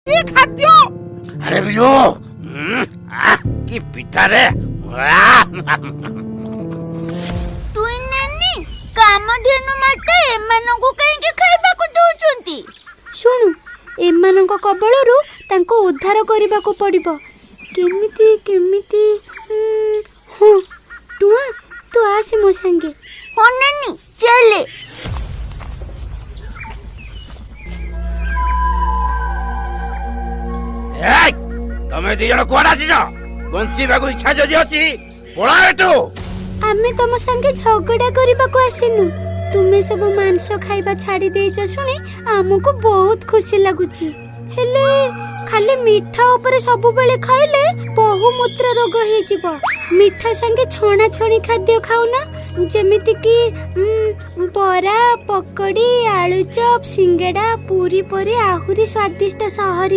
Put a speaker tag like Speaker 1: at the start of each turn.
Speaker 1: ये खाद्य
Speaker 2: अरे बिलू की पिठा रे
Speaker 3: तुई नानी कामधेनु माते एମାନଙ୍କୁ କାହିଁକି ଖାଇବାକୁ ଦଉଛନ୍ତି?
Speaker 4: ଶୁଣୁ, ଏମାନଙ୍କ କବଳରୁ ତାଙ୍କୁ ଉଦ୍ଧାର କରିବାକୁ ପଡ଼ିବ। କେମିତି କେମିତି ହଁ ଟୁଆ ତୁ ଆସି ମୋ ସାଙ୍ଗେ।
Speaker 3: ହଁ ନାନି ଚାଲେ।
Speaker 2: ତମେ ଦି ଜଣ କୁଆଡେ ଆସିଛ? ବଞ୍ଚିବାକୁ ଇଚ୍ଛା ଯଦି ଅଛି ପଳା ଏଠୁ।
Speaker 4: ଆମେ ତମ ସାଙ୍ଗେ ଝଗଡା କରିବାକୁ ଆସିନୁ। ତୁମେ ସବୁ ମାଂସ ଖାଇବା ଛାଡ଼ି ଦେଇଛ ଶୁଣି ଆମକୁ ବହୁତ ଖୁସି ଲାଗୁଛି। ହେଲେ ଖାଲି ମିଠା ଉପରେ ସବୁବେଳେ ଖାଇଲେ ବହୁମୂତ୍ର ରୋଗ ହେଇଯିବ। ମିଠା ସାଙ୍ଗେ ଛଣାଛଣି ଖାଦ୍ୟ ଖାଉନ, ଯେମିତି କି ବରା, ପକୋଡ଼ି, ଆଳୁଚପ, ସିଙ୍ଗେଡ଼ା, ପୁରୀ ପରି ଆହୁରି ସ୍ୱାଦିଷ୍ଟ ସହରୀ